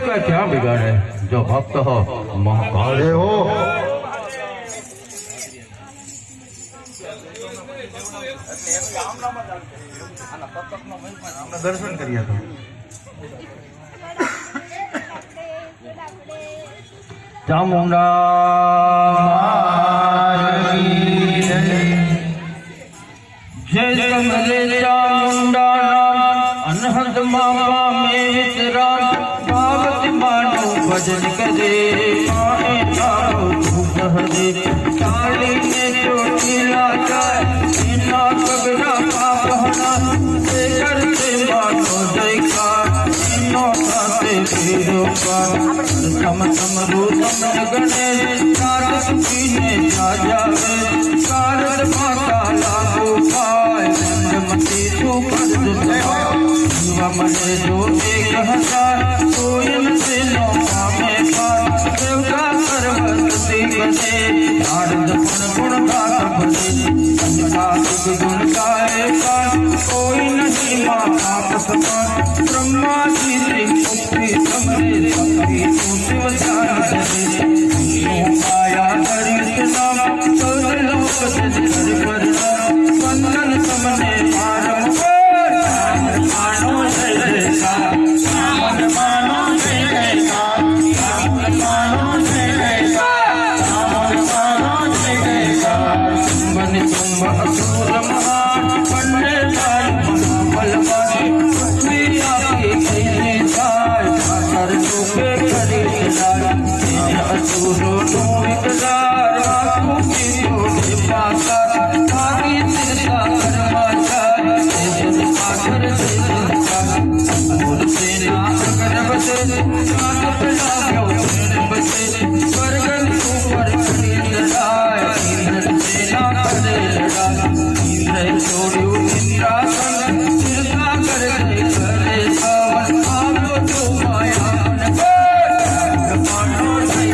का क्या बिगाड़े जो भक्त हो महाकाल हो। दर्शन करिए तो चामुंडा जय कमले चामुंडा अनहद मामा में विचरा पावत मानो भजन करे माए आओ धूप हरे काली ने चोटिला जाए बिना पगड़ा पापहना से करते मानो जयकार नो खाते फिरो का तम तम रूपम गणेश कारत पीने जा जावे कारत माता लागू पाए मती तू पर युवा मने जो 1000 सोयन से नो पामे पार देवता सर्वती बने नारद गुण गात बने संता गुण गाए का कोई नहीं मां आप समान ब्रह्मा जी मुक्ति समरे शक्ति तू शिव ध्यान करे माया हरि नाम चौदह लोक से कर वंदन समने पारम मानो जय का मानो जय का मानो जय का मानो जय का बन तुम असुर महान बन्ने बलवान प्रिया की जय जाय कर तुके करी जाय असुरो नो विकार आंखों की ओर पाकर आगे चिंता कर्मा जाय जन पाकर और सेना अगर बसे नाथ पिला गयो बसे स्वर्गन ऊपर खड़ी लड़ाई इंद्र सेना करे लड़ाई इंद्र छोड़ू इंद्रासन चिंता करे सावन आवो तो माया मानो जय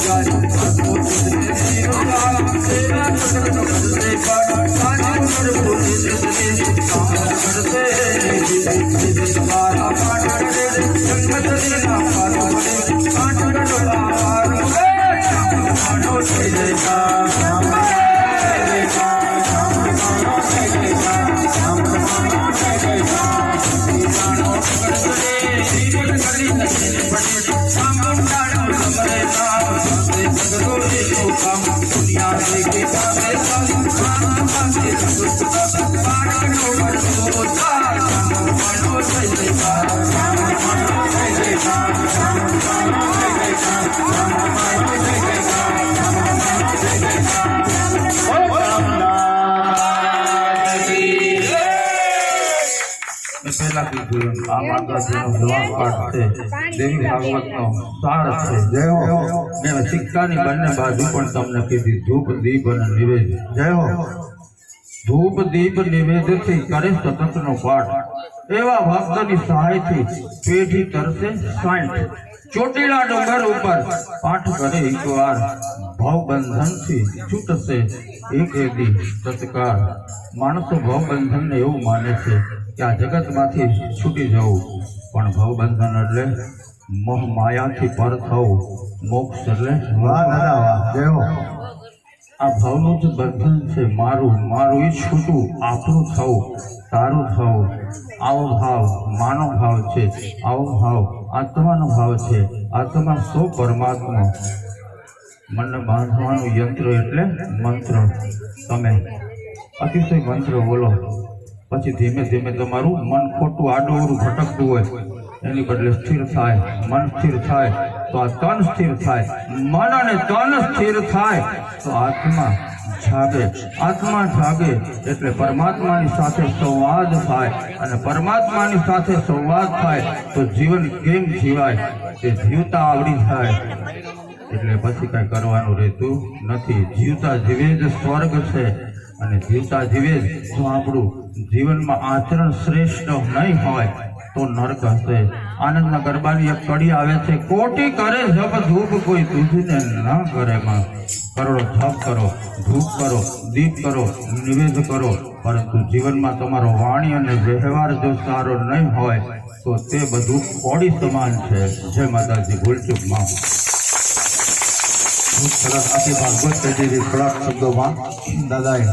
Jai પહેલા કીધું આ માતાજીનો જવાબ પાઠ છે દેવી ભાગવતનો સાર છે જય હો મેં સિક્કાની બંને બાજુ પણ તમને કીધી ધૂપ દીપ અને નિવેદ જય હો ધૂપ દીપ નિવેદથી કરે સતતનો પાઠ એવા ભક્તની સહાયથી પેઢી તરસે 60 ચોટીલા ડુંગર ઉપર પાઠ કરે એકવાર ભવબંધનથી છૂટશે એક એદી તત્કાળ માણસો ભવબંધનને એવું માને છે કે આ જગતમાંથી છૂટી જવું પણ ભવબંધન એટલે મોહ માયાથી પર થવું મોક્ષ એટલે વાહ દાદા વાહ જય હો આ ભાવનું જ બંધન છે મારું મારું એ છૂટું આપણું થવું તારું થવું આવો ભાવ માનો ભાવ છે આવો ભાવ આત્માનો ભાવ છે આત્મા સો પરમાત્મા મનને બાંધવાનું યંત્ર એટલે મંત્ર તમે અતિશય મંત્ર બોલો પછી ધીમે ધીમે તમારું મન ખોટું આડું ભટકતું હોય એની બદલે સ્થિર થાય મન સ્થિર થાય તો આ તન સ્થિર થાય મન અને તન સ્થિર થાય તો આત્મા જાગે એટલે પરમાત્માની સાથે સંવાદ થાય અને પરમાત્માની સાથે સંવાદ થાય તો જીવન કેમ જીવાય તે જીવતા આવડી જાય એટલે પછી કઈ કરવાનું રહેતું નથી જીવતા જીવે જ સ્વર્ગ છે અને જીવતા જીવે જ જો આપણું જીવનમાં આચરણ શ્રેષ્ઠ નહીં હોય તો નરક હશે આનંદના ગરબાની એક કડી આવે છે કોટી કરે જપ ધૂપ કોઈ તુજને ન કરે માં કરોડો જપ કરો ધૂપ કરો દીપ કરો નિવેદ કરો પરંતુ જીવનમાં તમારો વાણી અને વ્યવહાર જો સારો નહીં હોય તો તે બધું કોડી સમાન છે જય માતાજી ભૂલચૂકમાં ખૂબ સરસ આખી ભાગવત કહેતી થોડાક શબ્દોમાં દાદાએ